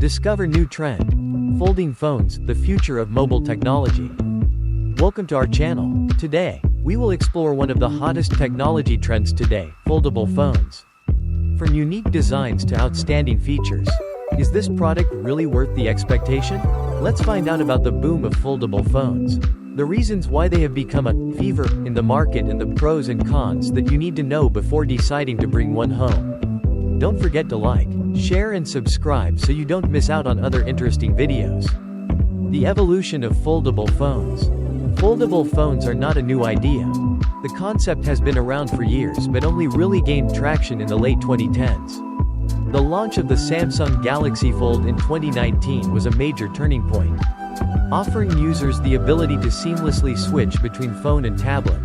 Discover new trend. Folding phones, the future of mobile technology. Welcome to our channel. Today, we will explore one of the hottest technology trends today, foldable phones. From unique designs to outstanding features, is this product really worth the expectation? Let's find out about the boom of foldable phones, the reasons why they have become a fever in the market, and the pros and cons that you need to know before deciding to bring one home. Don't forget to like, share and subscribe so you don't miss out on other interesting videos. The evolution of foldable phones. Foldable phones are not a new idea. The concept has been around for years but only really gained traction in the late 2010s. The launch of the Samsung Galaxy Fold in 2019 was a major turning point, offering users the ability to seamlessly switch between phone and tablet.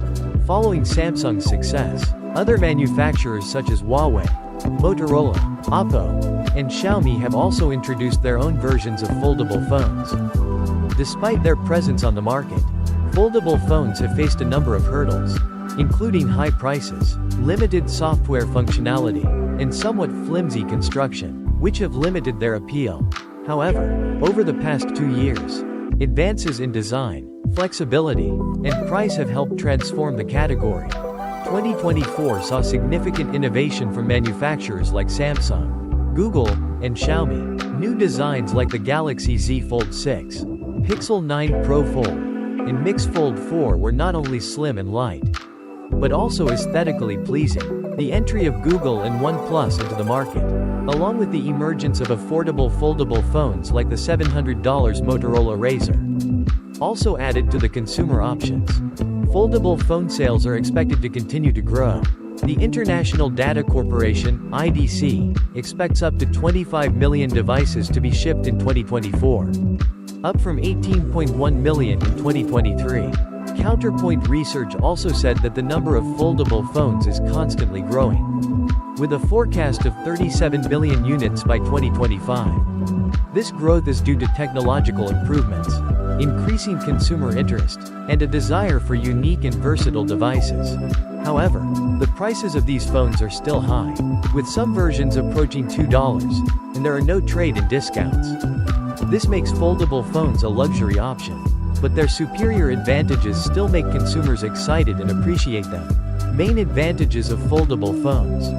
Following Samsung's success, other manufacturers such as Huawei, Motorola, Oppo, and Xiaomi have also introduced their own versions of foldable phones. Despite their presence on the market, foldable phones have faced a number of hurdles, including high prices, limited software functionality, and somewhat flimsy construction, which have limited their appeal. However, over the past 2 years, advances in design, flexibility, and price have helped transform the category. 2024 saw significant innovation from manufacturers like Samsung, Google, and Xiaomi. New designs like the Galaxy Z Fold 6, Pixel 9 Pro Fold, and Mix Fold 4 were not only slim and light, but also aesthetically pleasing. The entry of Google and OnePlus into the market, along with the emergence of affordable foldable phones like the $700 Motorola Razr, also added to the consumer options. Foldable phone sales are expected to continue to grow. The International Data Corporation, IDC, expects up to 25 million devices to be shipped in 2024, up from 18.1 million in 2023. Counterpoint Research also said that the number of foldable phones is constantly growing, with a forecast of 37 million units by 2025. This growth is due to technological improvements, increasing consumer interest, and a desire for unique and versatile devices. However, the prices of these phones are still high, with some versions approaching $2, and there are no trade-in discounts. This makes foldable phones a luxury option, but their superior advantages still make consumers excited and appreciate them. Main advantages of foldable phones.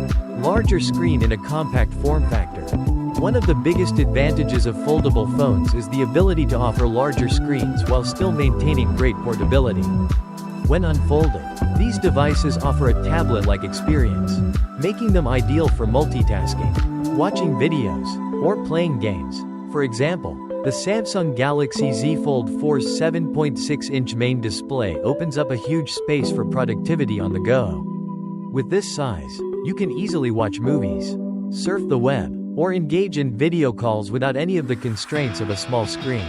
Larger screen in a compact form factor. One of the biggest advantages of foldable phones is the ability to offer larger screens while still maintaining great portability. When unfolded, these devices offer a tablet-like experience, making them ideal for multitasking, watching videos, or playing games. For example, the Samsung Galaxy Z Fold 4's 7.6-inch main display opens up a huge space for productivity on the go. With this size, you can easily watch movies, surf the web, or engage in video calls without any of the constraints of a small screen.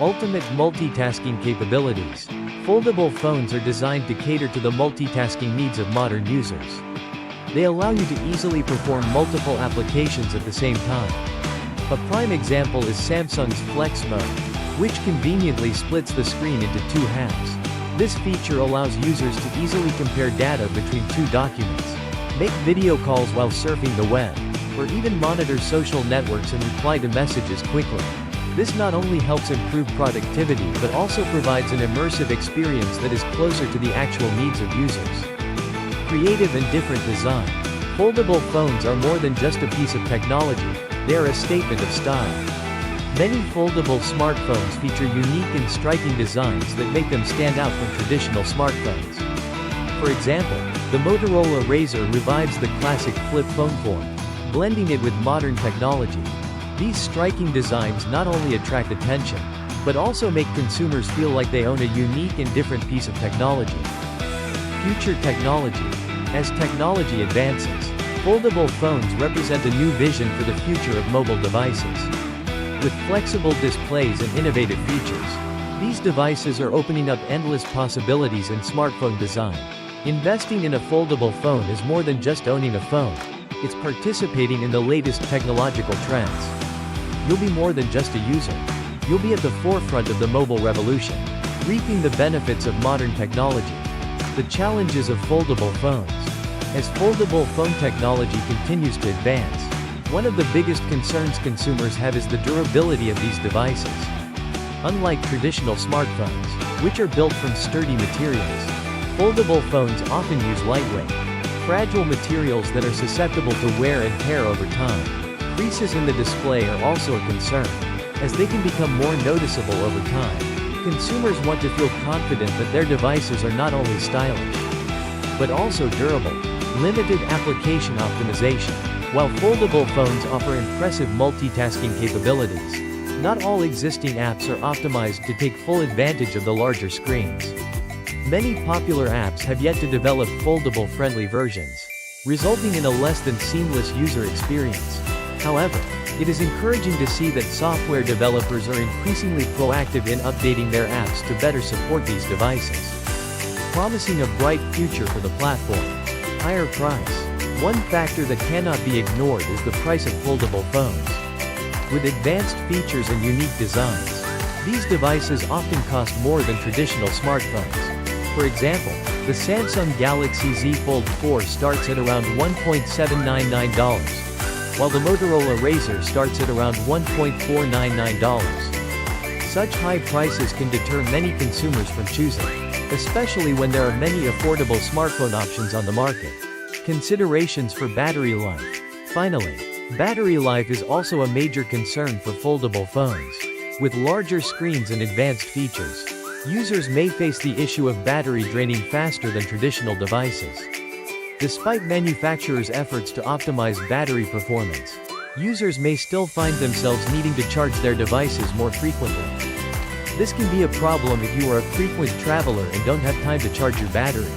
Ultimate multitasking capabilities. Foldable phones are designed to cater to the multitasking needs of modern users. They allow you to easily perform multiple applications at the same time. A prime example is Samsung's Flex Mode, which conveniently splits the screen into two halves. This feature allows users to easily compare data between two documents, make video calls while surfing the web, or even monitor social networks and reply to messages quickly. This not only helps improve productivity but also provides an immersive experience that is closer to the actual needs of users. Creative and different design. Foldable phones are more than just a piece of technology, they are a statement of style. Many foldable smartphones feature unique and striking designs that make them stand out from traditional smartphones. For example, the Motorola Razr revives the classic flip phone form, blending it with modern technology. These striking designs not only attract attention, but also make consumers feel like they own a unique and different piece of technology. Future technology. As technology advances, foldable phones represent a new vision for the future of mobile devices. With flexible displays and innovative features, these devices are opening up endless possibilities in smartphone design. Investing in a foldable phone is more than just owning a phone. It's participating in the latest technological trends. You'll be more than just a user. You'll be at the forefront of the mobile revolution, reaping the benefits of modern technology. The challenges of foldable phones. As foldable phone technology continues to advance, One of the biggest concerns consumers have is the durability of these devices. Unlike traditional smartphones, which are built from sturdy materials, foldable phones often use lightweight, fragile materials that are susceptible to wear and tear over time. Creases in the display are also a concern, as they can become more noticeable over time. Consumers want to feel confident that their devices are not only stylish, but also durable. Limited application optimization. While foldable phones offer impressive multitasking capabilities, not all existing apps are optimized to take full advantage of the larger screens. Many popular apps have yet to develop foldable-friendly versions, resulting in a less than seamless user experience. However, it is encouraging to see that software developers are increasingly proactive in updating their apps to better support these devices, promising a bright future for the platform. Higher price. One factor that cannot be ignored is the price of foldable phones. With advanced features and unique designs, these devices often cost more than traditional smartphones. For example, the Samsung Galaxy Z Fold 4 starts at around $1.799, while the Motorola Razr starts at around $1.499. Such high prices can deter many consumers from choosing, especially when there are many affordable smartphone options on the market. Considerations for battery life. Finally, battery life is also a major concern for foldable phones. With larger screens and advanced features, users may face the issue of battery draining faster than traditional devices. Despite manufacturers' efforts to optimize battery performance, users may still find themselves needing to charge their devices more frequently. This can be a problem if you are a frequent traveler and don't have time to charge your battery.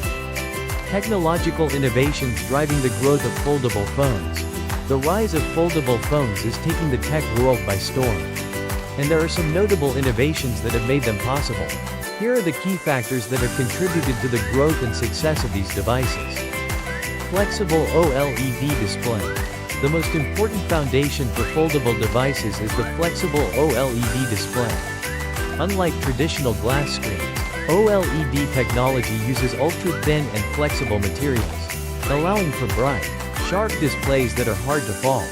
Technological innovations driving the growth of foldable phones. The rise of foldable phones is taking the tech world by storm. And there are some notable innovations that have made them possible. Here are the key factors that have contributed to the growth and success of these devices. Flexible OLED display. The most important foundation for foldable devices is the flexible OLED display. Unlike traditional glass screens, OLED technology uses ultra-thin and flexible materials, allowing for bright, sharp displays that are hard to fall.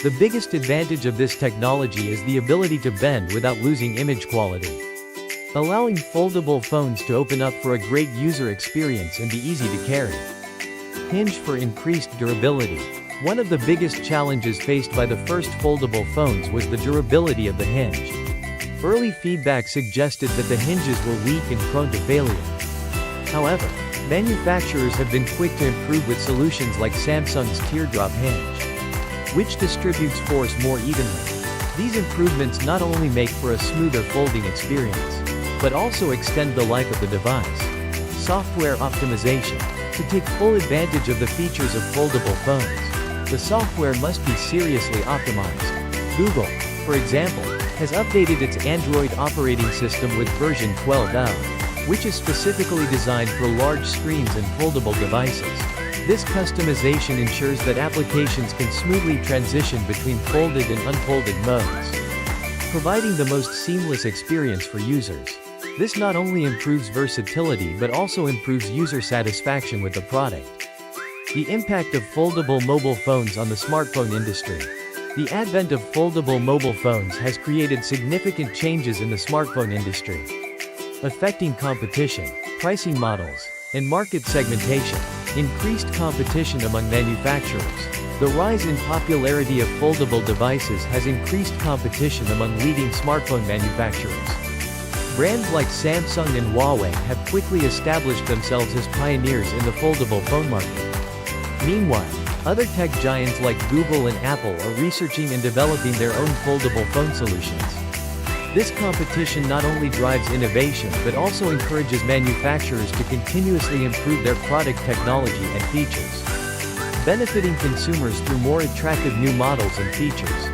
The biggest advantage of this technology is the ability to bend without losing image quality, allowing foldable phones to open up for a great user experience and be easy to carry. Hinge for increased durability. One of the biggest challenges faced by the first foldable phones was the durability of the hinge. Early feedback suggested that the hinges were weak and prone to failure. However, manufacturers have been quick to improve with solutions like Samsung's teardrop hinge, which distributes force more evenly. These improvements not only make for a smoother folding experience, but also extend the life of the device. Software optimization. To take full advantage of the features of foldable phones, the software must be seriously optimized. Google, for example, has updated its Android operating system with version 12L, which is specifically designed for large screens and foldable devices. This customization ensures that applications can smoothly transition between folded and unfolded modes, providing the most seamless experience for users. This not only improves versatility but also improves user satisfaction with the product. The impact of foldable mobile phones on the smartphone industry. The advent of foldable mobile phones has created significant changes in the smartphone industry, affecting competition, pricing models, and market segmentation. Increased competition among manufacturers. The rise in popularity of foldable devices has increased competition among leading smartphone manufacturers. Brands like Samsung and Huawei have quickly established themselves as pioneers in the foldable phone market. Meanwhile, other tech giants like Google and Apple are researching and developing their own foldable phone solutions. This competition not only drives innovation but also encourages manufacturers to continuously improve their product technology and features, benefiting consumers through more attractive new models and features.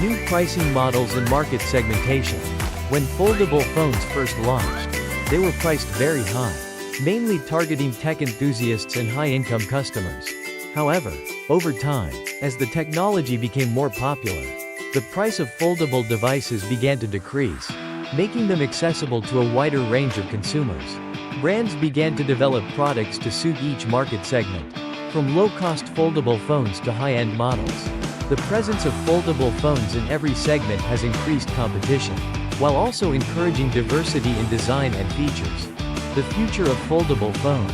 New pricing models and market segmentation. When foldable phones first launched, they were priced very high, mainly targeting tech enthusiasts and high-income customers. However, over time, as the technology became more popular, the price of foldable devices began to decrease, making them accessible to a wider range of consumers. Brands began to develop products to suit each market segment, from low-cost foldable phones to high-end models. The presence of foldable phones in every segment has increased competition, while also encouraging diversity in design and features. The future of foldable phones.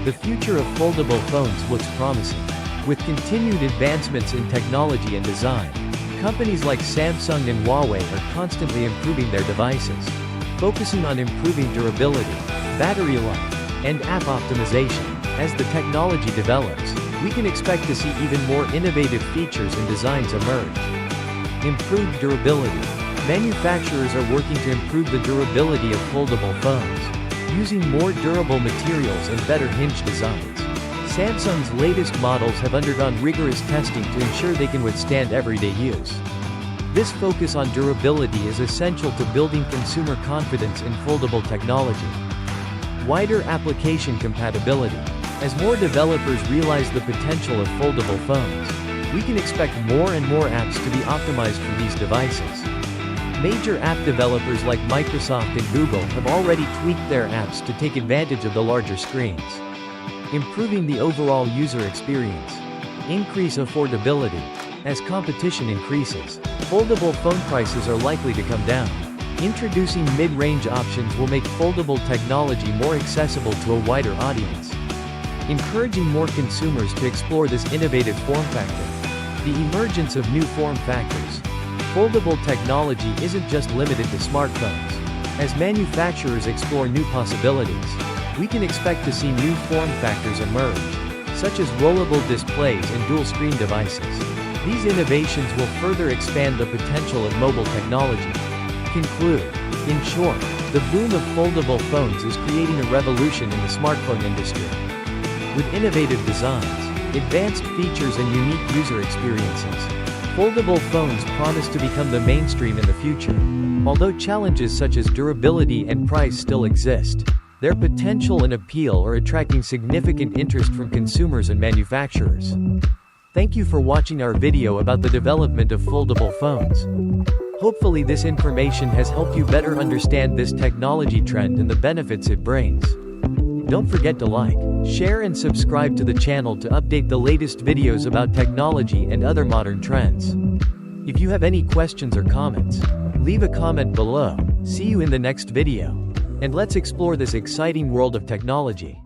The future of foldable phones looks promising. With continued advancements in technology and design, companies like Samsung and Huawei are constantly improving their devices, focusing on improving durability, battery life, and app optimization. As the technology develops, we can expect to see even more innovative features and designs emerge. Improved durability. Manufacturers are working to improve the durability of foldable phones, using more durable materials and better hinge designs. Samsung's latest models have undergone rigorous testing to ensure they can withstand everyday use. This focus on durability is essential to building consumer confidence in foldable technology. Wider application compatibility. As more developers realize the potential of foldable phones, we can expect more and more apps to be optimized for these devices. Major app developers like Microsoft and Google have already tweaked their apps to take advantage of the larger screens. Improving the overall user experience. Increase affordability. As competition increases, foldable phone prices are likely to come down. Introducing mid-range options will make foldable technology more accessible to a wider audience, encouraging more consumers to explore this innovative form factor. The emergence of new form factors. Foldable technology isn't just limited to smartphones. As manufacturers explore new possibilities, we can expect to see new form factors emerge, such as rollable displays and dual-screen devices. These innovations will further expand the potential of mobile technology. Conclude. In short, the boom of foldable phones is creating a revolution in the smartphone industry. With innovative designs, advanced features and unique user experiences, foldable phones promise to become the mainstream in the future. Although challenges such as durability and price still exist, their potential and appeal are attracting significant interest from consumers and manufacturers. Thank you for watching our video about the development of foldable phones. Hopefully this information has helped you better understand this technology trend and the benefits it brings. Don't forget to like, share and subscribe to the channel to update the latest videos about technology and other modern trends. If you have any questions or comments, leave a comment below. See you in the next video. And let's explore this exciting world of technology.